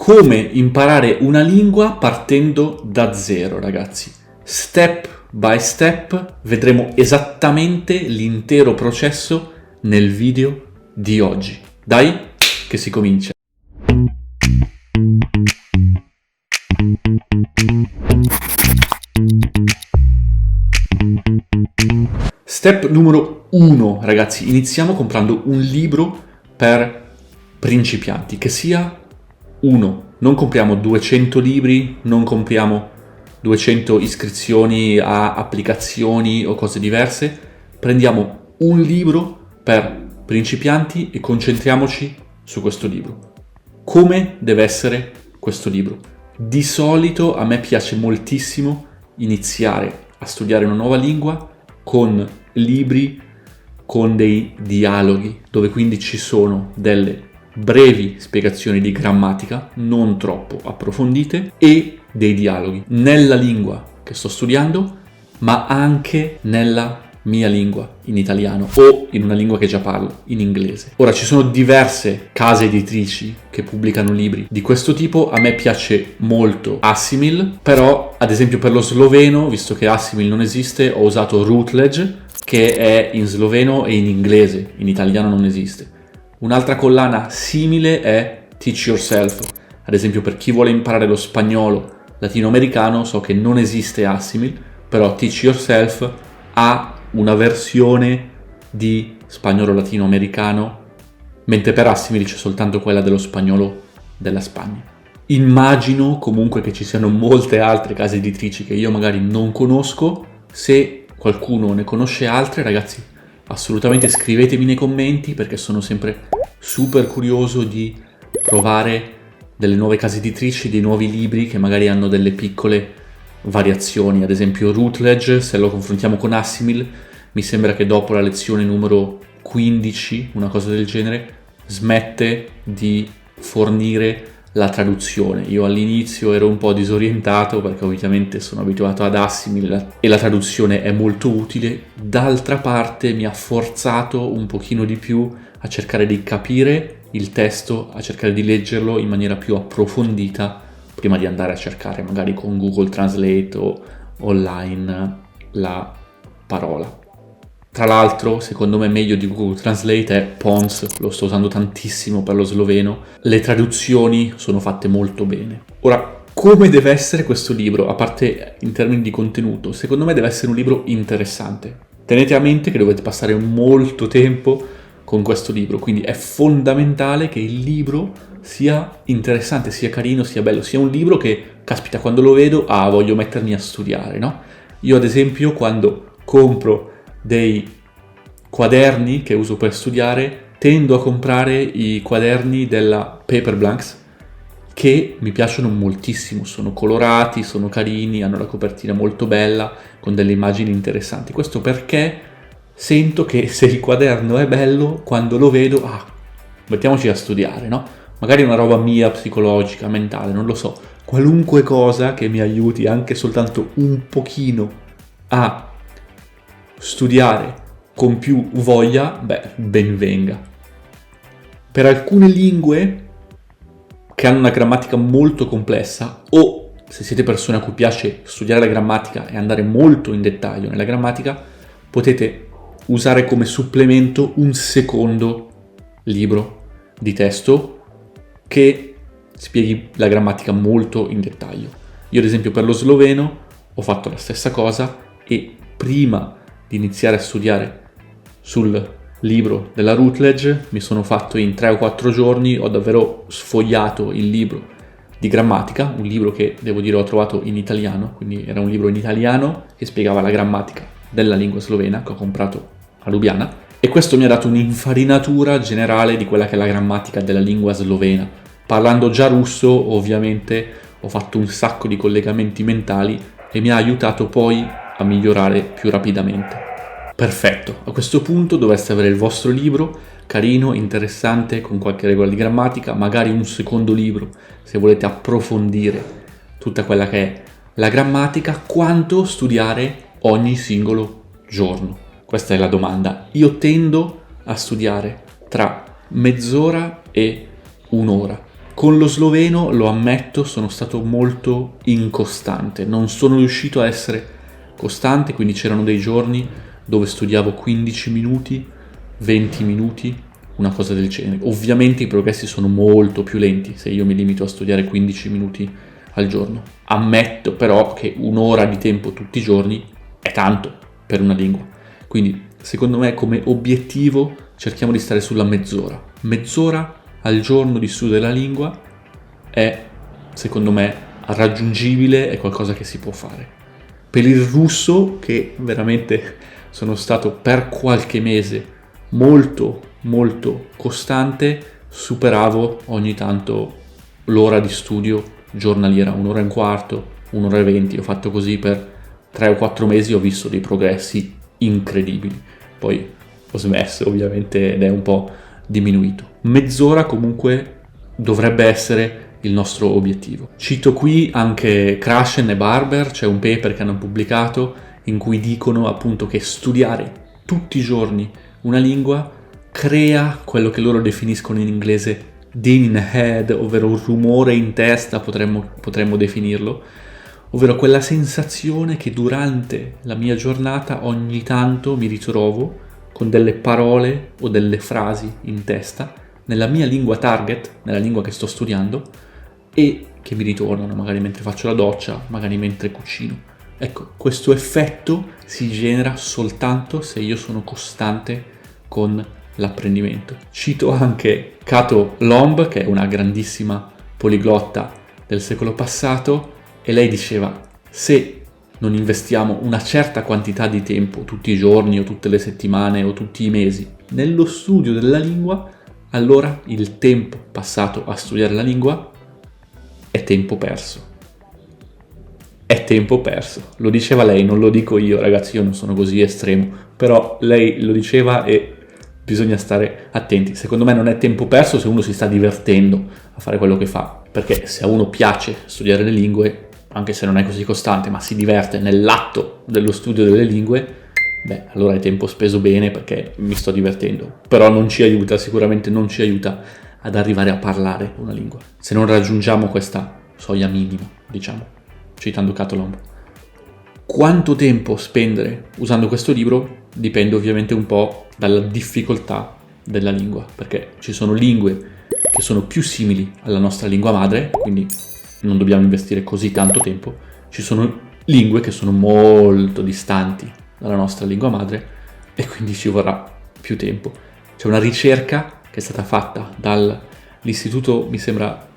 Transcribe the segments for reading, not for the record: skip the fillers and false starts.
come imparare una lingua partendo da zero, ragazzi. Step by step vedremo esattamente l'intero processo nel video di oggi. Dai, che si comincia. Step numero 1, ragazzi. Iniziamo comprando un libro per principianti, che sia uno. Non compriamo 200 libri, non compriamo 200 iscrizioni a applicazioni o cose diverse. Prendiamo un libro per principianti e concentriamoci su questo libro. Come deve essere questo libro? Di solito a me piace moltissimo iniziare a studiare una nuova lingua con libri con dei dialoghi, dove quindi ci sono delle brevi spiegazioni di grammatica, non troppo approfondite, e dei dialoghi nella lingua che sto studiando, ma anche nella mia lingua, in italiano, o in una lingua che già parlo, in inglese. Ora, ci sono diverse case editrici che pubblicano libri di questo tipo. A me piace molto Assimil, però ad esempio per lo sloveno, visto che Assimil non esiste, ho usato Routledge, che è in sloveno e in inglese, in italiano non esiste. Un'altra collana simile è Teach Yourself. Ad esempio, per chi vuole imparare lo spagnolo latinoamericano, so che non esiste Assimil, però Teach Yourself ha una versione di spagnolo latinoamericano, mentre per Assimil c'è soltanto quella dello spagnolo della Spagna. Immagino comunque che ci siano molte altre case editrici che io magari non conosco. Se qualcuno ne conosce altre, ragazzi, assolutamente scrivetemi nei commenti, perché sono sempre super curioso di provare delle nuove case editrici, dei nuovi libri che magari hanno delle piccole variazioni. Ad esempio Routledge, se lo confrontiamo con Assimil, mi sembra che dopo la lezione numero 15, una cosa del genere, smette di fornire la traduzione. Io all'inizio ero un po' disorientato perché ovviamente sono abituato ad Assimil e la traduzione è molto utile. D'altra parte mi ha forzato un pochino di più a cercare di capire il testo, a cercare di leggerlo in maniera più approfondita prima di andare a cercare magari con Google Translate o online la parola. Tra l'altro, secondo me meglio di Google Translate è Pons, lo sto usando tantissimo per lo sloveno. Le traduzioni sono fatte molto bene. Ora, come deve essere questo libro? A parte in termini di contenuto, secondo me deve essere un libro interessante. Tenete a mente che dovete passare molto tempo con questo libro, quindi è fondamentale che il libro sia interessante, sia carino, sia bello, sia un libro che, caspita, quando lo vedo, voglio mettermi a studiare, no? Io ad esempio quando compro dei quaderni che uso per studiare, tendo a comprare i quaderni della Paper Blanks, che mi piacciono moltissimo, sono colorati, sono carini, hanno la copertina molto bella, con delle immagini interessanti. Questo perché sento che se il quaderno è bello, quando lo vedo, mettiamoci a studiare, no? Magari una roba mia, psicologica, mentale, non lo so, qualunque cosa che mi aiuti anche soltanto un pochino a studiare con più voglia, ben venga. Per alcune lingue che hanno una grammatica molto complessa, o se siete persone a cui piace studiare la grammatica e andare molto in dettaglio nella grammatica, potete usare come supplemento un secondo libro di testo che spieghi la grammatica molto in dettaglio. Io ad esempio per lo sloveno ho fatto la stessa cosa, e prima di iniziare a studiare sul libro della Routledge mi sono fatto in 3 o 4 giorni, ho davvero sfogliato il libro di grammatica, un libro che devo dire ho trovato in italiano, quindi era un libro in italiano che spiegava la grammatica della lingua slovena, che ho comprato a Lubiana, e questo mi ha dato un'infarinatura generale di quella che è la grammatica della lingua slovena. Parlando già russo, ovviamente ho fatto un sacco di collegamenti mentali e mi ha aiutato poi a migliorare più rapidamente. Perfetto, a questo punto dovreste avere il vostro libro, carino, interessante, con qualche regola di grammatica, magari un secondo libro se volete approfondire tutta quella che è la grammatica. Quanto studiare ogni singolo giorno? Questa è la domanda. Io tendo a studiare tra mezz'ora e un'ora Con lo sloveno, lo ammetto, sono stato molto incostante, non sono riuscito a essere costante, quindi c'erano dei giorni dove studiavo 15 minuti, 20 minuti, una cosa del genere. Ovviamente i progressi sono molto più lenti se io mi limito a studiare 15 minuti al giorno. Ammetto però che un'ora di tempo tutti i giorni è tanto per una lingua. Quindi secondo me come obiettivo cerchiamo di stare sulla mezz'ora. Mezz'ora al giorno di studio della lingua è, secondo me, raggiungibile, è qualcosa che si può fare. Per il russo, che veramente sono stato per qualche mese molto costante, superavo ogni tanto l'ora di studio giornaliera, 1 ora e un quarto, 1 ora e 20, ho fatto così per 3 o 4 mesi, ho visto dei progressi incredibili. Poi ho smesso ovviamente ed è un po' diminuito. Mezz'ora comunque dovrebbe essere il nostro obiettivo. Cito qui anche Krashen e Barber, c'è un paper che hanno pubblicato in cui dicono appunto che studiare tutti i giorni una lingua crea quello che loro definiscono in inglese din in head, ovvero un rumore in testa, potremmo definirlo, ovvero quella sensazione che durante la mia giornata ogni tanto mi ritrovo con delle parole o delle frasi in testa nella mia lingua target, nella lingua che sto studiando, e che mi ritornano magari mentre faccio la doccia, magari mentre cucino. Ecco, questo effetto si genera soltanto se io sono costante con l'apprendimento. Cito anche Kato Lomb, che è una grandissima poliglotta del secolo passato, e lei diceva: se non investiamo una certa quantità di tempo tutti i giorni o tutte le settimane o tutti i mesi nello studio della lingua, allora il tempo passato a studiare la lingua è tempo perso. È tempo perso. Lo diceva lei, non lo dico io, ragazzi, io non sono così estremo, però lei lo diceva e bisogna stare attenti. Secondo me non è tempo perso se uno si sta divertendo a fare quello che fa, perché se a uno piace studiare le lingue, anche se non è così costante, ma si diverte nell'atto dello studio delle lingue, beh, allora è tempo speso bene perché mi sto divertendo. Però non ci aiuta, sicuramente non ci aiuta ad arrivare a parlare una lingua, se non raggiungiamo questa soglia minima, diciamo, citando Kato Lomb. Quanto tempo spendere usando questo libro dipende ovviamente un po' dalla difficoltà della lingua, perché ci sono lingue che sono più simili alla nostra lingua madre, quindi non dobbiamo investire così tanto tempo. Ci sono lingue che sono molto distanti dalla nostra lingua madre e quindi ci vorrà più tempo. C'è una ricerca che è stata fatta dall'Istituto, mi sembra,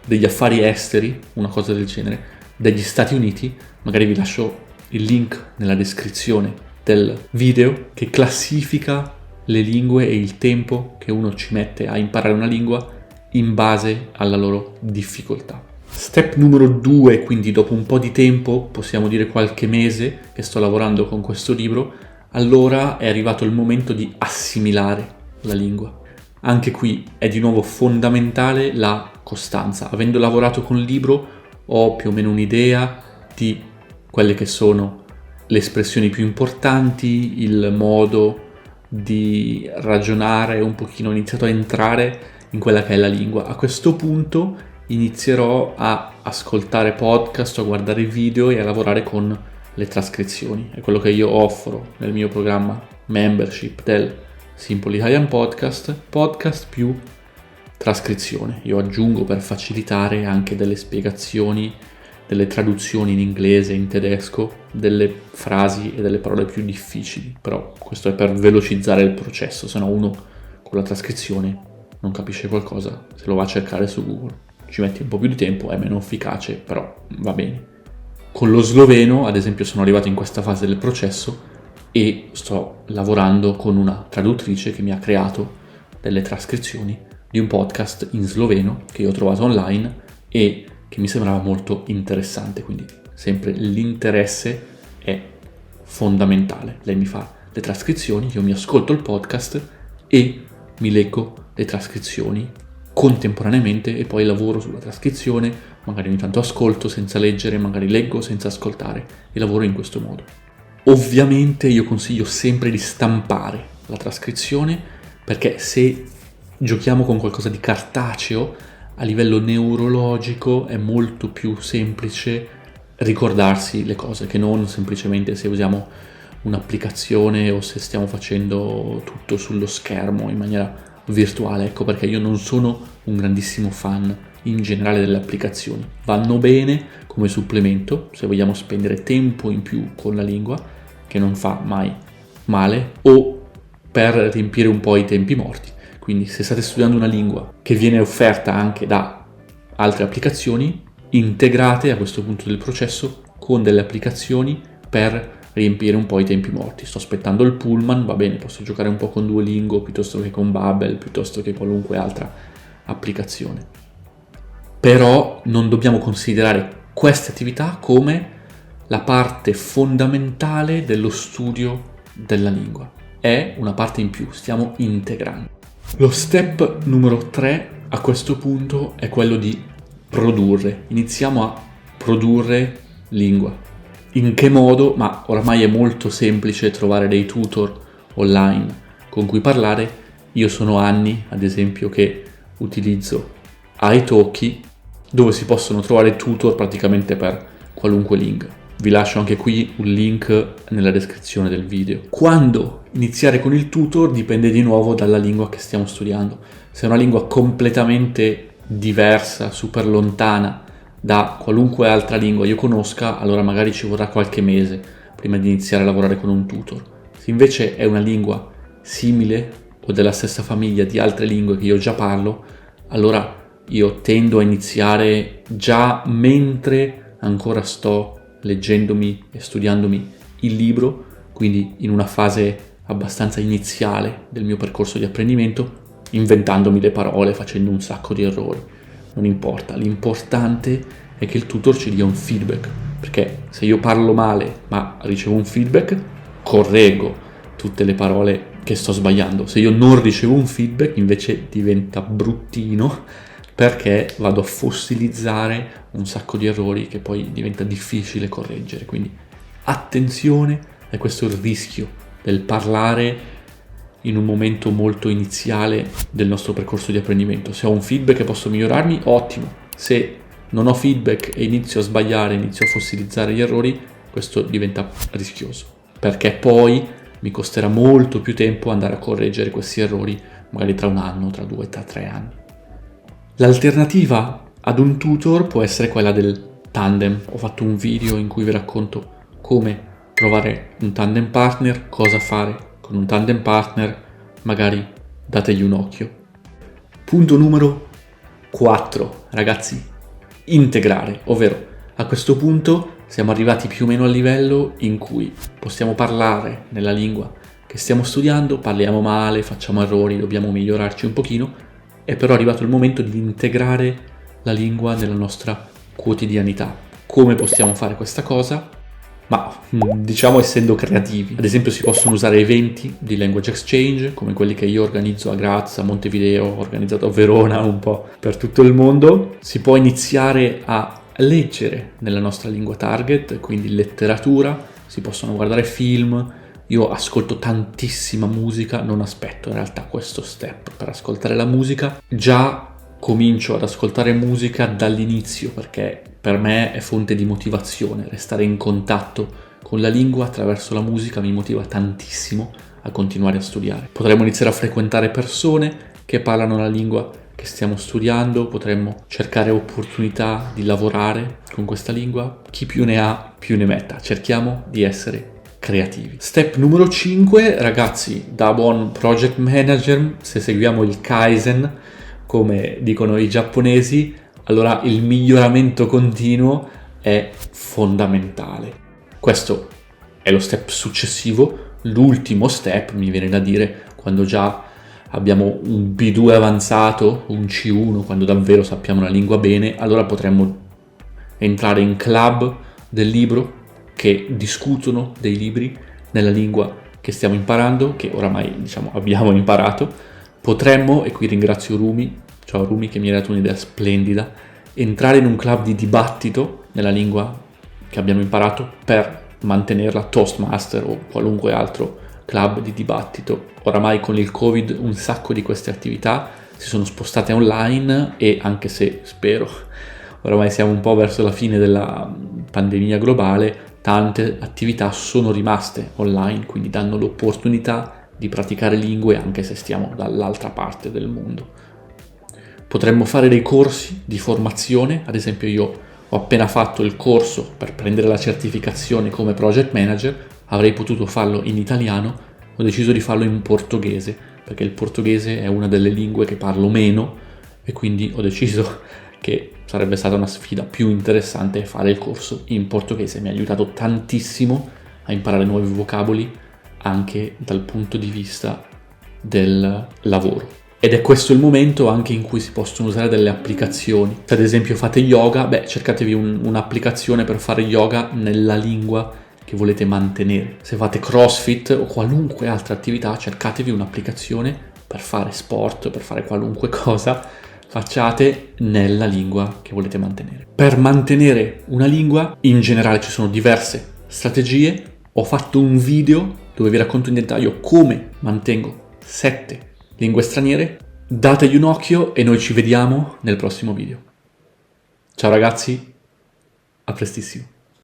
degli affari esteri, una cosa del genere, degli Stati Uniti, magari vi lascio il link nella descrizione del video, che classifica le lingue e il tempo che uno ci mette a imparare una lingua in base alla loro difficoltà. Step numero 2, quindi dopo un po' di tempo, possiamo dire qualche mese che sto lavorando con questo libro, allora è arrivato il momento di assimilare la lingua. Anche qui è di nuovo fondamentale la costanza. Avendo lavorato con il libro ho più o meno un'idea di quelle che sono le espressioni più importanti, il modo di ragionare, un pochino ho iniziato a entrare in quella che è la lingua. A questo punto inizierò a ascoltare podcast, a guardare video e a lavorare con le trascrizioni. È quello che io offro nel mio programma membership del Simple Italian podcast più trascrizione. Io aggiungo, per facilitare, anche delle spiegazioni, delle traduzioni in inglese, in tedesco, delle frasi e delle parole più difficili, però questo è per velocizzare il processo, se no uno con la trascrizione non capisce qualcosa, se lo va a cercare su Google. Ci metti un po' più di tempo, è meno efficace, però va bene. Con lo sloveno, ad esempio, sono arrivato in questa fase del processo e sto lavorando con una traduttrice che mi ha creato delle trascrizioni di un podcast in sloveno che io ho trovato online e che mi sembrava molto interessante, quindi sempre l'interesse è fondamentale. Lei mi fa le trascrizioni, io mi ascolto il podcast e mi leggo le trascrizioni contemporaneamente e poi lavoro sulla trascrizione, magari ogni tanto ascolto senza leggere, magari leggo senza ascoltare e lavoro in questo modo. Ovviamente io consiglio sempre di stampare la trascrizione, perché se giochiamo con qualcosa di cartaceo a livello neurologico è molto più semplice ricordarsi le cose che non semplicemente se usiamo un'applicazione o se stiamo facendo tutto sullo schermo in maniera virtuale. Ecco perché io non sono un grandissimo fan in generale delle applicazioni. Vanno bene come supplemento se vogliamo spendere tempo in più con la lingua, che non fa mai male, o per riempire un po' i tempi morti. Quindi se state studiando una lingua che viene offerta anche da altre applicazioni, integrate a questo punto del processo con delle applicazioni per riempire un po' i tempi morti. Sto aspettando il pullman, va bene, posso giocare un po' con Duolingo piuttosto che con Babbel, piuttosto che qualunque altra applicazione. Però non dobbiamo considerare queste attività come la parte fondamentale dello studio della lingua. È una parte in più, stiamo integrando. Lo step numero 3 a questo punto è quello di produrre. Iniziamo a produrre lingua. In che modo? Ma oramai è molto semplice trovare dei tutor online con cui parlare. Io sono anni, ad esempio, che utilizzo italki, dove si possono trovare tutor praticamente per qualunque lingua. Vi lascio anche qui un link nella descrizione del video. Quando iniziare con il tutor dipende di nuovo dalla lingua che stiamo studiando. Se è una lingua completamente diversa, super lontana da qualunque altra lingua io conosca, allora magari ci vorrà qualche mese prima di iniziare a lavorare con un tutor. Se invece è una lingua simile o della stessa famiglia di altre lingue che io già parlo, allora io tendo a iniziare già mentre ancora sto leggendomi e studiandomi il libro, quindi in una fase abbastanza iniziale del mio percorso di apprendimento, inventandomi le parole, facendo un sacco di errori. Non importa, l'importante è che il tutor ci dia un feedback, perché se io parlo male ma ricevo un feedback, correggo tutte le parole che sto sbagliando. Se io non ricevo un feedback invece diventa bruttino, perché vado a fossilizzare un sacco di errori che poi diventa difficile correggere. Quindi attenzione, è questo il rischio del parlare in un momento molto iniziale del nostro percorso di apprendimento. Se ho un feedback e posso migliorarmi, ottimo. Se non ho feedback e inizio a sbagliare, inizio a fossilizzare gli errori, questo diventa rischioso, perché poi mi costerà molto più tempo andare a correggere questi errori, magari tra un anno, tra 2, tra 3 anni. L'alternativa ad un tutor può essere quella del tandem. Ho fatto un video in cui vi racconto come trovare un tandem partner, cosa fare con un tandem partner, magari dategli un occhio. Punto numero 4, ragazzi, integrare, ovvero a questo punto siamo arrivati più o meno al livello in cui possiamo parlare nella lingua che stiamo studiando, parliamo male, facciamo errori, dobbiamo migliorarci un pochino, è però arrivato il momento di integrare la lingua nella nostra quotidianità. Come possiamo fare questa cosa? Ma diciamo essendo creativi. Ad esempio si possono usare eventi di language exchange come quelli che io organizzo a Graz, a Montevideo, ho organizzato a Verona, un po' per tutto il mondo. Si può iniziare a leggere nella nostra lingua target, quindi letteratura, si possono guardare film. Io ascolto tantissima musica, non aspetto in realtà questo step per ascoltare la musica, già comincio ad ascoltare musica dall'inizio perché per me è fonte di motivazione, restare in contatto con la lingua attraverso la musica mi motiva tantissimo a continuare a studiare. Potremmo iniziare a frequentare persone che parlano la lingua che stiamo studiando, potremmo cercare opportunità di lavorare con questa lingua, chi più ne ha più ne metta, cerchiamo di essere creativi. Step numero 5, ragazzi, da buon project manager, se seguiamo il Kaizen, come dicono i giapponesi, allora il miglioramento continuo è fondamentale. Questo è lo step successivo, l'ultimo step, mi viene da dire, quando già abbiamo un B2 avanzato, un C1, quando davvero sappiamo la lingua bene, allora potremmo entrare in club del libro che discutono dei libri nella lingua che stiamo imparando, che oramai abbiamo imparato. Potremmo, e qui ringrazio Rumi, ciao Rumi che mi ha dato un'idea splendida, entrare in un club di dibattito nella lingua che abbiamo imparato per mantenerla, Toastmaster o qualunque altro club di dibattito. Oramai con il Covid un sacco di queste attività si sono spostate online e anche se spero oramai siamo un po' verso la fine della pandemia globale, tante attività sono rimaste online, quindi danno l'opportunità di praticare lingue anche se stiamo dall'altra parte del mondo. Potremmo fare dei corsi di formazione, ad esempio io ho appena fatto il corso per prendere la certificazione come project manager, avrei potuto farlo in italiano, ho deciso di farlo in portoghese, perché il portoghese è una delle lingue che parlo meno e quindi ho deciso che sarebbe stata una sfida più interessante fare il corso in portoghese. Mi ha aiutato tantissimo a imparare nuovi vocaboli anche dal punto di vista del lavoro. Ed è questo il momento anche in cui si possono usare delle applicazioni. Se ad esempio fate yoga, cercatevi un'applicazione per fare yoga nella lingua che volete mantenere. Se fate CrossFit o qualunque altra attività, cercatevi un'applicazione per fare sport, per fare qualunque cosa, facciate nella lingua che volete mantenere. Per mantenere una lingua, in generale ci sono diverse strategie. Ho fatto un video dove vi racconto in dettaglio come mantengo 7 lingue straniere. Dategli un occhio e noi ci vediamo nel prossimo video. Ciao ragazzi, a prestissimo.